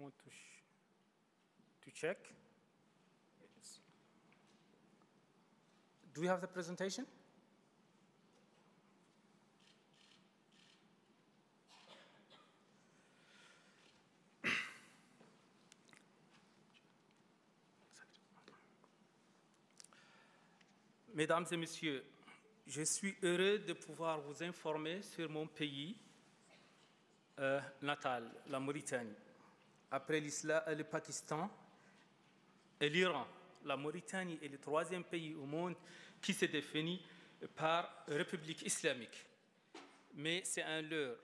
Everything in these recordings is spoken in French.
want to check. Yes. Do we have the presentation? Mesdames et messieurs, je suis heureux de pouvoir vous informer sur mon pays natal, la Mauritanie. Après l'Islam, le Pakistan et l'Iran, la Mauritanie est le troisième pays au monde qui se définit par République islamique. Mais c'est un leurre,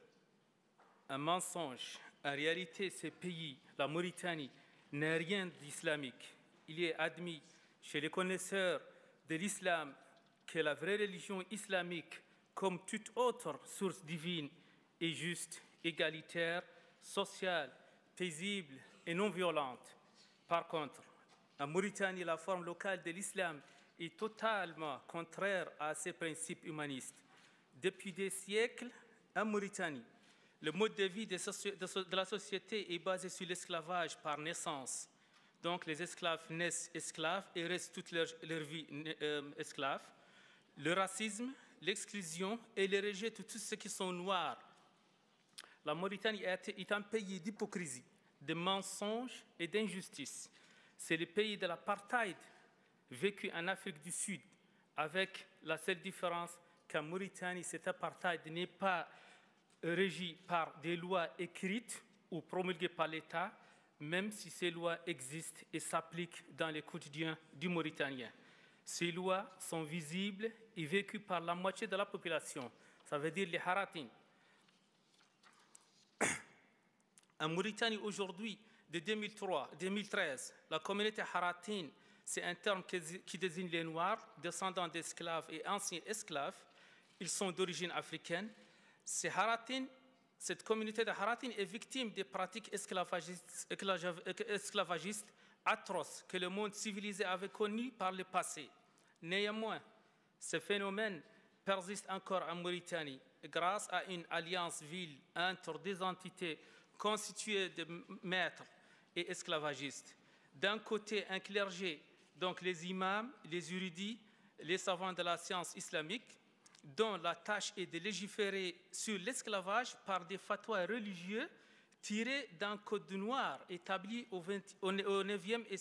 un mensonge. En réalité, ce pays, la Mauritanie, n'est rien d'islamique. Il est admis chez les connaisseurs de l'islam que la vraie religion islamique, comme toute autre source divine, est juste, égalitaire, sociale, paisible et non violente. Par contre, en Mauritanie, la forme locale de l'islam est totalement contraire à ces principes humanistes. Depuis des siècles, en Mauritanie, le mode de vie de la société est basé sur l'esclavage par naissance. Donc, les esclaves naissent esclaves et restent toute leur vie esclaves. Le racisme, l'exclusion et le rejet de tous ceux qui sont noirs. La Mauritanie est un pays d'hypocrisie, de mensonges et d'injustice. C'est le pays de l'apartheid vécu en Afrique du Sud, avec la seule différence qu'en Mauritanie, cet apartheid n'est pas régi par des lois écrites ou promulguées par l'État, même si ces lois existent et s'appliquent dans le quotidien du Mauritanien. Ces lois sont visibles et vécues par la moitié de la population, ça veut dire les Haratines. En Mauritanie, aujourd'hui, de 2013, la communauté Haratine, c'est un terme qui désigne les Noirs, descendants d'esclaves et anciens esclaves. Ils sont d'origine africaine. Cette communauté de Haratine est victime des pratiques esclavagistes atroces que le monde civilisé avait connues par le passé. Néanmoins, ce phénomène persiste encore en Mauritanie grâce à une alliance vile entre des entités constituées de maîtres et esclavagistes. D'un côté, un clergé, donc les imams, les érudits, les savants de la science islamique, dont la tâche est de légiférer sur l'esclavage par des fatwas religieux tirés d'un code noir établi au 9e et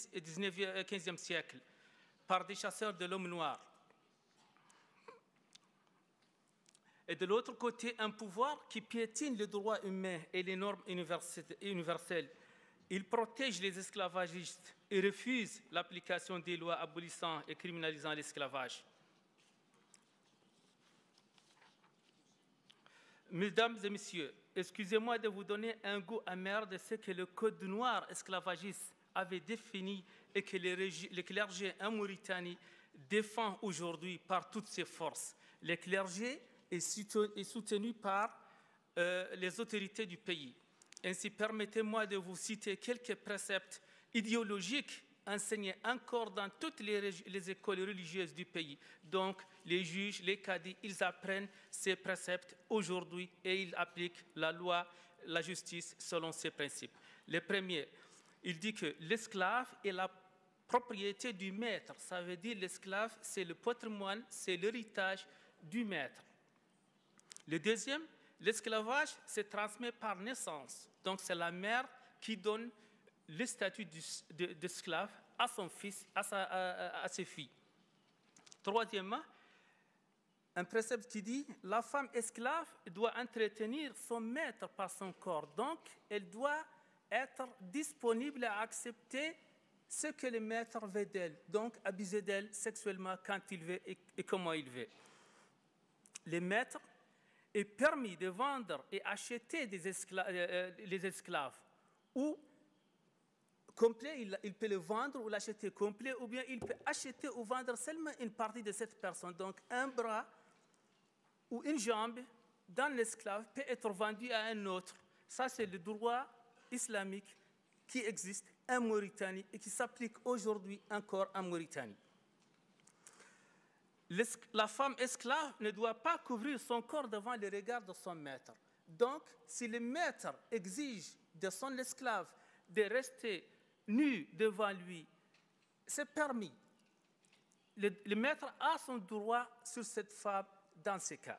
15e siècle par des chasseurs de l'homme noir. Et de l'autre côté, un pouvoir qui piétine les droits humains et les normes universelles. Il protège les esclavagistes et refuse l'application des lois abolissant et criminalisant l'esclavage. Mesdames et messieurs, excusez-moi de vous donner un goût amer de ce que le code noir esclavagiste avait défini et que le clergé en Mauritanie défend aujourd'hui par toutes ses forces. Le clergé est soutenu par les autorités du pays. Ainsi, permettez-moi de vous citer quelques préceptes idéologiques enseignés encore dans toutes les écoles religieuses du pays. Donc, les juges, les cadis, ils apprennent ces préceptes aujourd'hui et ils appliquent la loi, la justice selon ces principes. Le premier, il dit que l'esclave est la propriété du maître. Ça veut dire l'esclave, c'est le patrimoine, c'est l'héritage du maître. Le deuxième, l'esclavage se transmet par naissance. Donc, c'est la mère qui donne le statut d'esclave à son fils, à ses filles. Troisièmement, un précepte qui dit « La femme esclave doit entretenir son maître par son corps. Donc, elle doit être disponible à accepter ce que le maître veut d'elle. Donc, abuser d'elle sexuellement quand il veut et comment il veut. » Le maître est permis de vendre et acheter les esclaves ou complet, il peut le vendre ou l'acheter complet, ou bien il peut acheter ou vendre seulement une partie de cette personne. Donc, un bras ou une jambe dans l'esclave peut être vendu à un autre. Ça, c'est le droit islamique qui existe en Mauritanie et qui s'applique aujourd'hui encore en Mauritanie. La femme esclave ne doit pas couvrir son corps devant le regard de son maître. Donc, si le maître exige de son esclave de rester nu devant lui, c'est permis. Le maître a son droit sur cette femme dans ces cas.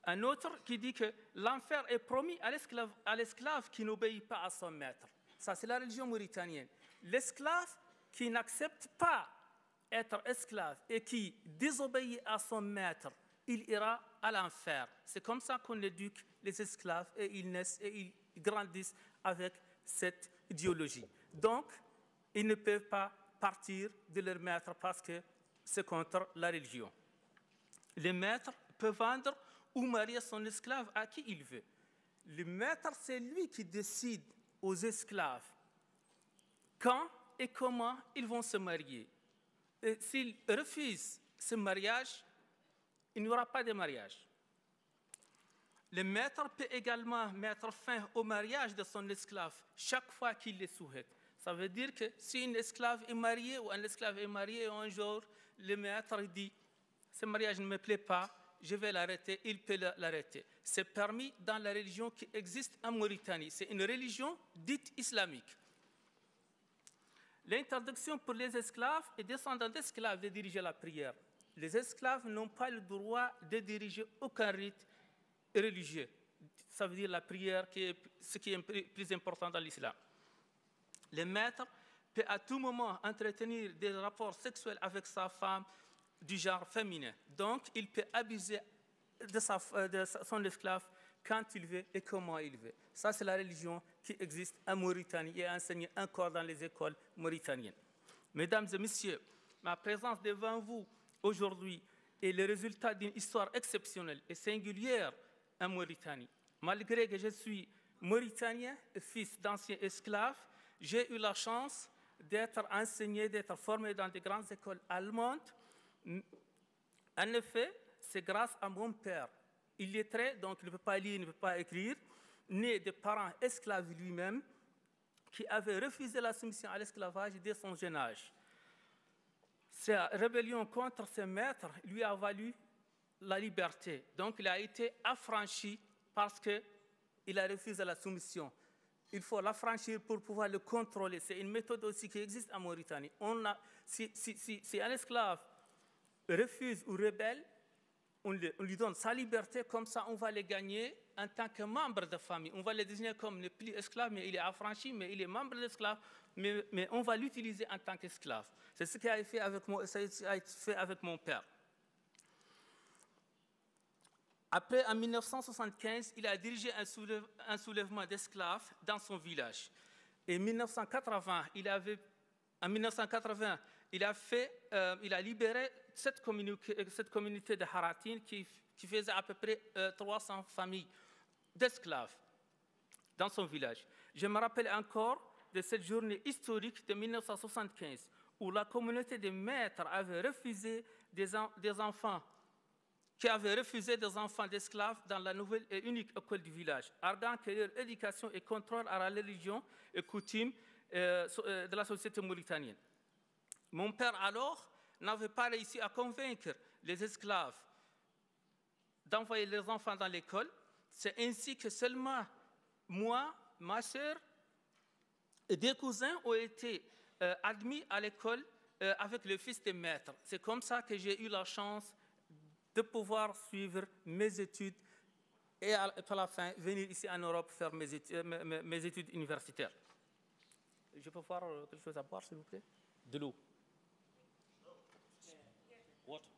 Un autre qui dit que l'enfer est promis à l'esclave qui n'obéit pas à son maître. Ça, c'est la religion mauritanienne. L'esclave qui n'accepte pas être esclave et qui désobéit à son maître, il ira à l'enfer. C'est comme ça qu'on éduque les esclaves et ils naissent et ils grandissent avec cette idéologie. Donc, ils ne peuvent pas partir de leur maître parce que c'est contre la religion. Le maître peut vendre ou marier son esclave à qui il veut. Le maître, c'est lui qui décide aux esclaves quand et comment ils vont se marier. S'ils refusent ce mariage, il n'y aura pas de mariage. Le maître peut également mettre fin au mariage de son esclave chaque fois qu'il le souhaite. Ça veut dire que si une esclave est mariée ou un esclave est marié, un jour, le maître dit « ce mariage ne me plaît pas, je vais l'arrêter », il peut l'arrêter. C'est permis dans la religion qui existe en Mauritanie. C'est une religion dite islamique. L'interdiction pour les esclaves et descendants d'esclaves de diriger la prière. Les esclaves n'ont pas le droit de diriger aucun rite religieux. Ça veut dire la prière, ce qui est plus important dans l'islam. Le maître peut à tout moment entretenir des rapports sexuels avec sa femme du genre féminin. Donc, il peut abuser de son esclave quand il veut et comment il veut. Ça, c'est la religion qui existe en Mauritanie et enseignée encore dans les écoles mauritaniennes. Mesdames et messieurs, ma présence devant vous aujourd'hui est le résultat d'une histoire exceptionnelle et singulière en Mauritanie. Malgré que je suis mauritanien, fils d'anciens esclaves, j'ai eu la chance d'être enseigné, d'être formé dans de grandes écoles allemandes. En effet, c'est grâce à mon père. Il est illettré, donc il ne peut pas lire, il ne peut pas écrire, né de parents esclaves lui-même, qui avait refusé la soumission à l'esclavage dès son jeune âge. Sa rébellion contre ses maîtres lui a valu la liberté. Donc il a été affranchi parce qu'il a refusé la soumission. Il faut l'affranchir pour pouvoir le contrôler. C'est une méthode aussi qui existe en Mauritanie. Si un esclave refuse ou rebelle, on lui donne sa liberté, comme ça on va le gagner en tant que membre de famille. On va le désigner comme ne plus esclave, mais il est affranchi, mais il est membre d'esclave, mais on va l'utiliser en tant qu'esclave. C'est ce qui a été fait avec mon père. Après, en 1975, il a dirigé un soulèvement d'esclaves dans son village. Et en 1980, il a libéré cette communauté de Haratines qui faisait à peu près 300 familles d'esclaves dans son village. Je me rappelle encore de cette journée historique de 1975 où la communauté des maîtres avait refusé des enfants d'esclaves dans la nouvelle et unique école du village, arguant que leur éducation est contraire à la religion et coutume de la société mauritanienne. Mon père, alors, n'avait pas réussi à convaincre les esclaves d'envoyer leurs enfants dans l'école. C'est ainsi que seulement moi, ma sœur et des cousins ont été admis à l'école avec le fils des maîtres. C'est comme ça que j'ai eu la chance de pouvoir suivre mes études et à la fin venir ici en Europe faire mes études universitaires. Je peux voir quelque chose à boire, s'il vous plaît? De l'eau. Water.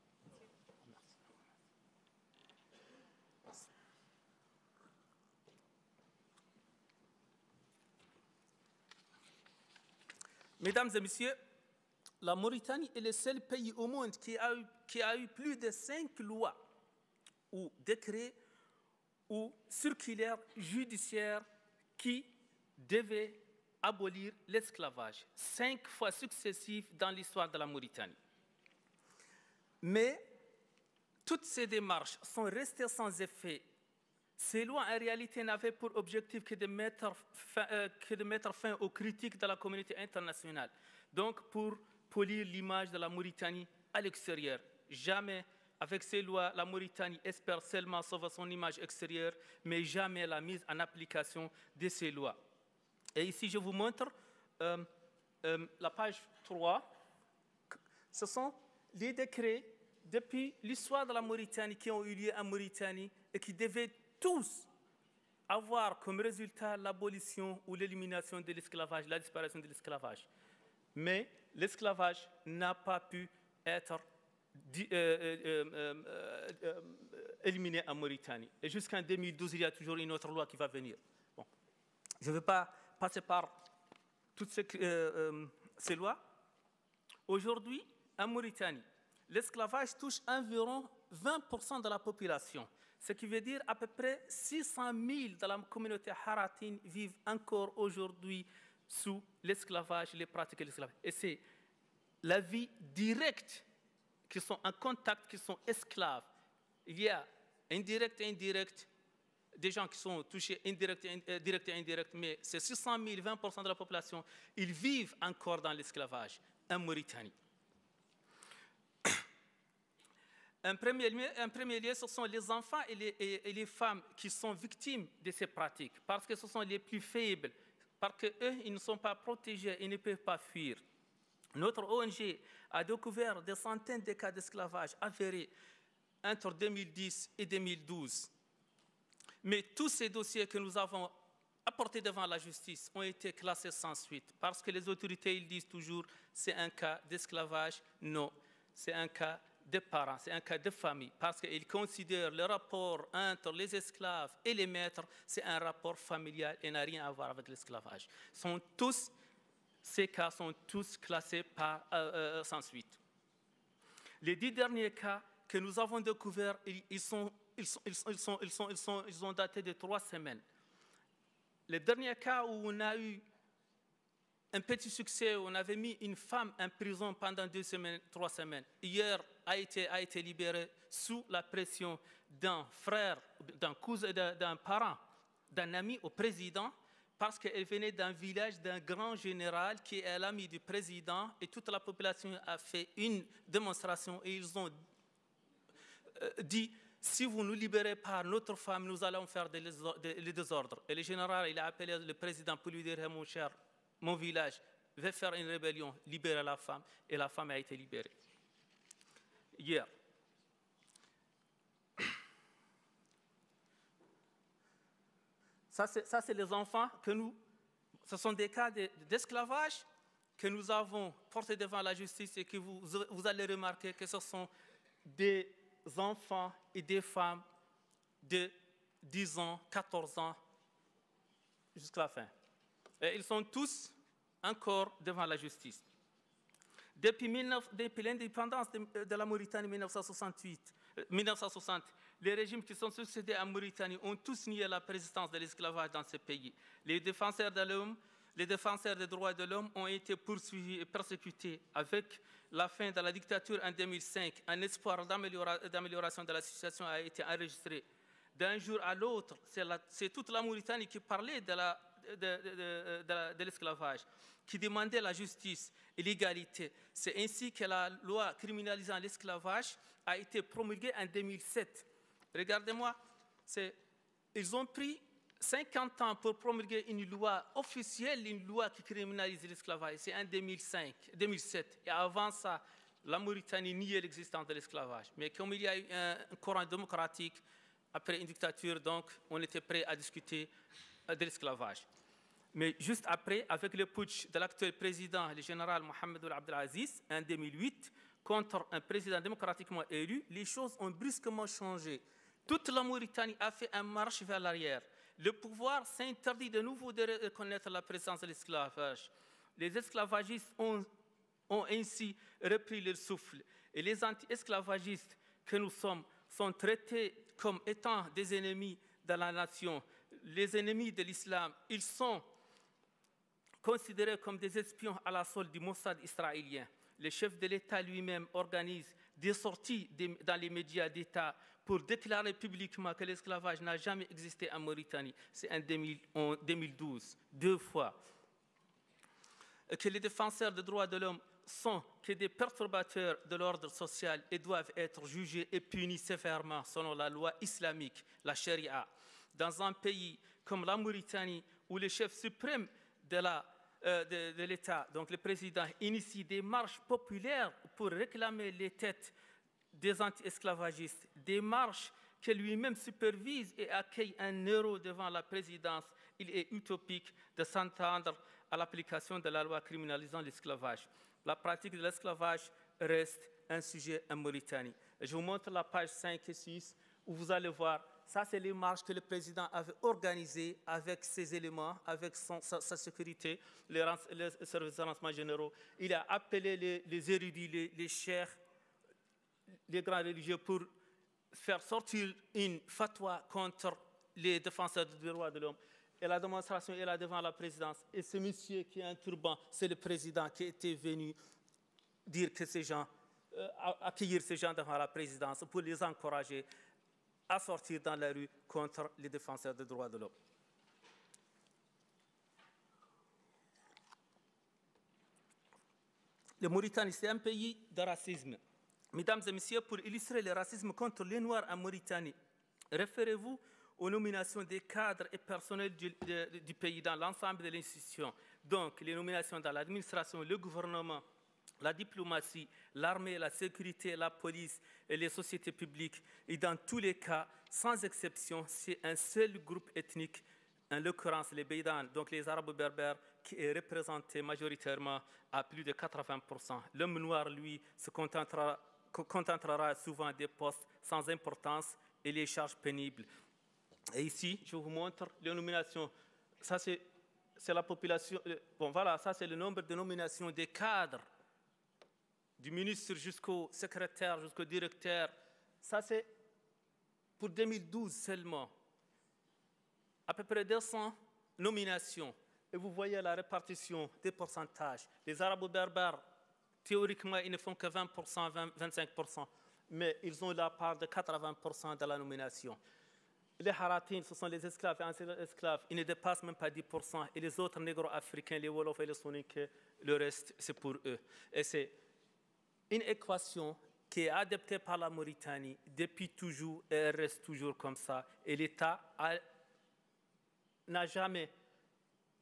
Mesdames et messieurs, la Mauritanie est le seul pays au monde qui a eu plus de 5 lois ou décrets ou circulaires judiciaires qui devaient abolir l'esclavage, 5 fois successifs dans l'histoire de la Mauritanie. Mais toutes ces démarches sont restées sans effet. Ces lois, en réalité, n'avaient pour objectif que de mettre fin aux critiques de la communauté internationale. Donc, pour polir l'image de la Mauritanie à l'extérieur. Jamais, avec ces lois, la Mauritanie espère seulement sauver son image extérieure, mais jamais la mise en application de ces lois. Et ici, je vous montre la page 3. Ce sont les décrets depuis l'histoire de la Mauritanie qui ont eu lieu en Mauritanie et qui devaient tous avoir comme résultat l'abolition ou l'élimination de l'esclavage, la disparition de l'esclavage. Mais l'esclavage n'a pas pu être éliminé en Mauritanie. Et jusqu'en 2012, il y a toujours une autre loi qui va venir. Bon. Je ne vais pas passer par toutes ces lois. Aujourd'hui, en Mauritanie, l'esclavage touche environ 20% de la population, ce qui veut dire à peu près 600 000 de la communauté haratine vivent encore aujourd'hui sous l'esclavage, les pratiques de l'esclavage. Et c'est la vie directe qui sont en contact, qui sont esclaves. Il y a indirect et indirect, des gens qui sont touchés direct et indirect, mais c'est 600 000, 20% de la population, ils vivent encore dans l'esclavage en Mauritanie. En premier lieu, ce sont les enfants et les femmes qui sont victimes de ces pratiques, parce que ce sont les plus faibles, parce qu'eux, ils ne sont pas protégés, ils ne peuvent pas fuir. Notre ONG a découvert des centaines de cas d'esclavage avérés entre 2010 et 2012. Mais tous ces dossiers que nous avons apportés devant la justice ont été classés sans suite, parce que les autorités, ils disent toujours, c'est un cas d'esclavage. Non, c'est un cas de parents, c'est un cas de famille, parce qu'ils considèrent le rapport entre les esclaves et les maîtres, c'est un rapport familial et n'a rien à voir avec l'esclavage. Ces cas sont tous classés sans suite. Les 10 derniers cas que nous avons découverts, ils ont daté de 3 semaines. Le dernier cas où on a eu un petit succès, on avait mis une femme en prison pendant 2 semaines, 3 semaines. Hier, a été libérée sous la pression d'un frère, d'un cousin, d'un parent, d'un ami au président, parce qu'elle venait d'un village d'un grand général qui est l'ami du président, et toute la population a fait une démonstration et ils ont dit, si vous ne nous libérez pas notre femme, nous allons faire des désordres. Et le général, il a appelé le président pour lui dire, mon cher, mon village va faire une rébellion, libérer la femme, et la femme a été libérée. Hier. Ça, c'est les enfants que ce sont des cas d'esclavage que nous avons portés devant la justice et que vous allez remarquer que ce sont des enfants et des femmes de 10 ans, 14 ans, jusqu'à la fin. Et ils sont tous encore devant la justice. Depuis l'indépendance de la Mauritanie en 1960, les régimes qui sont succédés en Mauritanie ont tous nié la présence de l'esclavage dans ce pays. Les défenseurs de l'homme, les défenseurs des droits de l'homme ont été poursuivis et persécutés. Avec la fin de la dictature en 2005, un espoir d'amélioration de la situation a été enregistré. D'un jour à l'autre, c'est toute la Mauritanie qui parlait de l'esclavage, qui demandait la justice et l'égalité. C'est ainsi que la loi criminalisant l'esclavage a été promulguée en 2007. Regardez-moi, ils ont pris 50 ans pour promulguer une loi officielle, une loi qui criminalise l'esclavage. C'est en 2007. Et avant ça, la Mauritanie niait l'existence de l'esclavage. Mais comme il y a eu un courant démocratique, après une dictature, donc, on était prêt à discuter de l'esclavage. Mais juste après, avec le putsch de l'actuel président, le général Mohamed Ould Abdelaziz, en 2008, contre un président démocratiquement élu, les choses ont brusquement changé. Toute la Mauritanie a fait une marche vers l'arrière. Le pouvoir s'interdit de nouveau de reconnaître la présence de l'esclavage. Les esclavagistes ont ainsi repris leur souffle. Et les anti-esclavagistes que nous sommes sont traités comme étant des ennemis de la nation. Les ennemis de l'islam, ils sont considérés comme des espions à la solde du Mossad israélien. Le chef de l'État lui-même organise des sorties dans les médias d'État pour déclarer publiquement que l'esclavage n'a jamais existé en Mauritanie. C'est en 2012, 2 fois. Que les défenseurs des droits de l'homme sont que des perturbateurs de l'ordre social et doivent être jugés et punis sévèrement selon la loi islamique, la charia. Dans un pays comme la Mauritanie, où le chef suprême de l'État, donc le président, initie des marches populaires pour réclamer les têtes des anti-esclavagistes, des marches que lui-même supervise et accueille un héros devant la présidence. Il est utopique de s'entendre à l'application de la loi criminalisant l'esclavage. La pratique de l'esclavage reste un sujet en Mauritanie. Je vous montre la page 5 et 6 où vous allez voir, ça c'est les marches que le président avait organisées avec ses éléments, avec sa sécurité, les services de renseignement généraux. Il a appelé les érudits, les cheikhs, les grands religieux pour faire sortir une fatwa contre les défenseurs des droits de l'homme. Et la démonstration est là devant la présidence. Et ce monsieur qui a un turban, c'est le président qui était venu dire que ces gens, accueillir ces gens devant la présidence pour les encourager à sortir dans la rue contre les défenseurs des droits de l'homme. La Mauritanie, c'est un pays de racisme. Mesdames et messieurs, pour illustrer le racisme contre les Noirs en Mauritanie, référez-vous aux nominations des cadres et personnels du pays dans l'ensemble de l'institution. Donc, les nominations dans l'administration, le gouvernement, la diplomatie, l'armée, la sécurité, la police et les sociétés publiques. Et dans tous les cas, sans exception, c'est un seul groupe ethnique, en l'occurrence les Beydans, donc les Arabo-Berbères, qui est représenté majoritairement à plus de 80%. L'homme noir, lui, se contentera souvent des postes sans importance et les charges pénibles. Et ici, je vous montre les nominations. Ça, c'est la population. Bon, voilà, ça, c'est le nombre de nominations des cadres, du ministre jusqu'au secrétaire, jusqu'au directeur. Ça, c'est pour 2012 seulement. À peu près 200 nominations. Et vous voyez la répartition des pourcentages. Les Arabo-Berbères, théoriquement, ils ne font que 20%, 25%. Mais ils ont la part de 80% de la nomination. Les Haratines, ce sont les esclaves et anciens esclaves. Ils ne dépassent même pas 10%. Et les autres négro-africains, les Wolofs et les Soniques, le reste, c'est pour eux. Et c'est une équation qui est adoptée par la Mauritanie depuis toujours et elle reste toujours comme ça. Et l'État n'a jamais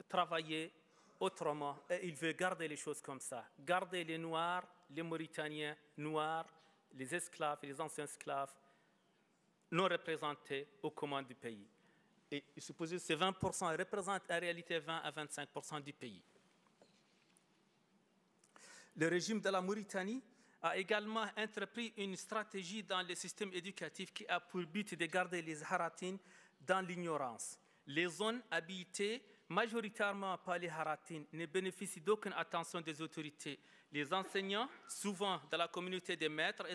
travaillé autrement et il veut garder les choses comme ça. Garder les Noirs, les Mauritaniens noirs, les esclaves et les anciens esclaves non représentés aux commandes du pays. Et il suppose que ces 20% représentent en réalité 20 à 25% du pays. Le régime de la Mauritanie a également entrepris une stratégie dans le système éducatif qui a pour but de garder les Haratines dans l'ignorance. Les zones habitées majoritairement par les Haratines ne bénéficient d'aucune attention des autorités. Les enseignants, souvent de la communauté des maîtres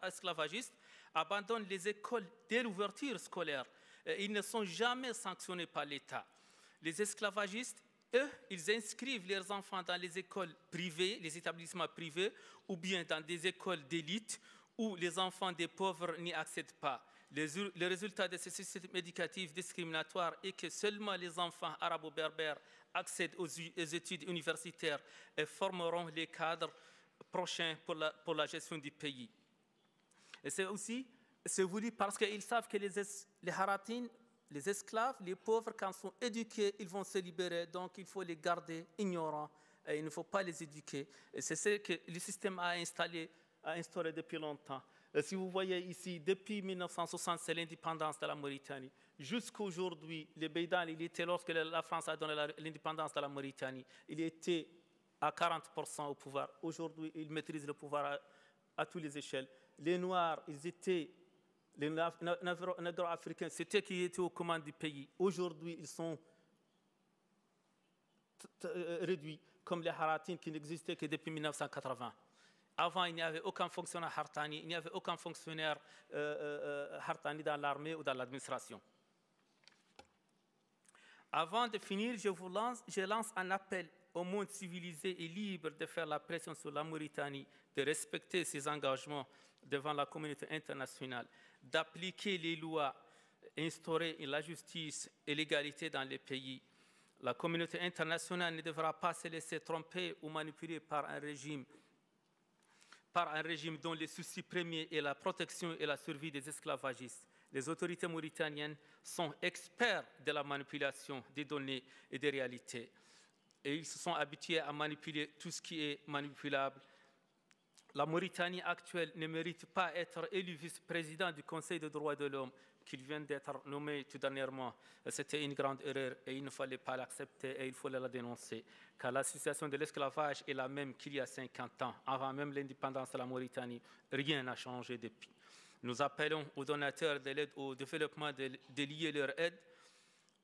esclavagistes, abandonnent les écoles dès l'ouverture scolaire. Ils ne sont jamais sanctionnés par l'État. Les esclavagistes, eux, ils inscrivent leurs enfants dans les écoles privées, les établissements privés, ou bien dans des écoles d'élite où les enfants des pauvres n'y accèdent pas. Le résultat de ce système éducatif discriminatoire est que seulement les enfants arabo-berbères accèdent aux études universitaires et formeront les cadres prochains pour la gestion du pays. Et c'est voulu parce qu'ils savent que les Haratines, les esclaves, les pauvres, quand ils sont éduqués, ils vont se libérer. Donc, il faut les garder ignorants et il ne faut pas les éduquer. Et c'est ce que le système a instauré depuis longtemps. Et si vous voyez ici, depuis 1960, c'est l'indépendance de la Mauritanie. Jusqu'à aujourd'hui, les Beydans, il était, lorsque la France a donné l'indépendance de la Mauritanie, il était à 40% au pouvoir. Aujourd'hui, ils maîtrisent le pouvoir à toutes les échelles. Les Noirs, ils étaient, les Négro-Africains, c'était qui étaient aux commandes du pays. Aujourd'hui, ils sont réduits, comme les Haratines qui n'existaient que depuis 1980. Avant, il n'y avait aucun fonctionnaire Hartani, il n'y avait aucun fonctionnaire Hartani dans l'armée ou dans l'administration. Avant de finir, je lance un appel au monde civilisé et libre de faire la pression sur la Mauritanie, de respecter ses engagements devant la communauté internationale, d'appliquer les lois, instaurer la justice et l'égalité dans les pays. La communauté internationale ne devra pas se laisser tromper ou manipuler par un régime dont le souci premier est la protection et la survie des esclavagistes. Les autorités mauritaniennes sont experts de la manipulation des données et des réalités. et ils se sont habitués à manipuler tout ce qui est manipulable. La Mauritanie actuelle ne mérite pas d'être élu vice-président du Conseil des droits de l'homme, qu'il vient d'être nommé tout dernièrement. C'était une grande erreur et il ne fallait pas l'accepter et il fallait la dénoncer. Car la situation de l'esclavage est la même qu'il y a 50 ans, avant même l'indépendance de la Mauritanie. Rien n'a changé depuis. Nous appelons aux donateurs de l'aide au développement de lier leur aide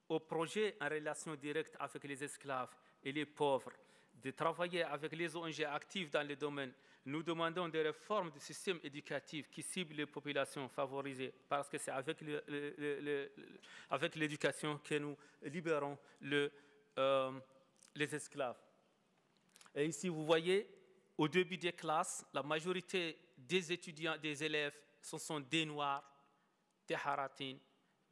aux projets en relation directe avec les esclaves et les pauvres, de travailler avec les ONG actives dans le domaine. Nous demandons des réformes du système éducatif qui ciblent les populations favorisées, parce que c'est avec l'éducation que nous libérons les esclaves. Et ici, vous voyez, au début des classes, la majorité des étudiants, des élèves, ce sont des Noirs, des Haratines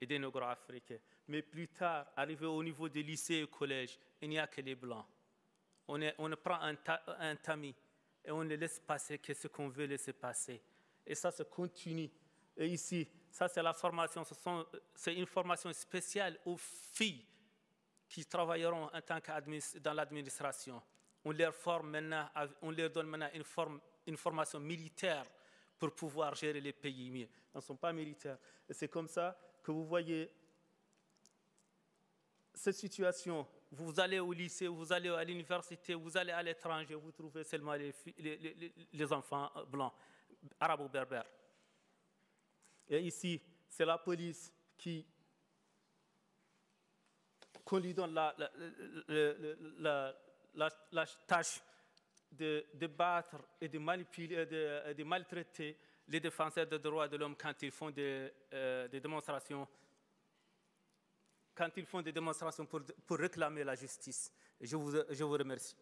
et des Négro-Africains. Mais plus tard, arrivé au niveau des lycées et collèges, il n'y a que les Blancs. On prend un tamis et on ne laisse passer que ce qu'on veut laisser passer. Et ça se continue. Et ici, ça c'est la formation, c'est une formation spéciale aux filles qui travailleront en tant dans l'administration. On leur forme maintenant, on leur donne maintenant une formation militaire pour pouvoir gérer les pays mieux. Ils ne sont pas militaires. Et c'est comme ça que vous voyez cette situation. Vous allez au lycée, vous allez à l'université, vous allez à l'étranger, vous trouvez seulement les enfants blancs, arabo-berbères. Et ici, c'est la police qu'on lui donne la tâche de battre et de manipuler, de maltraiter les défenseurs des droits de l'homme quand ils font des démonstrations. Quand ils font des démonstrations pour réclamer la justice. Je vous remercie.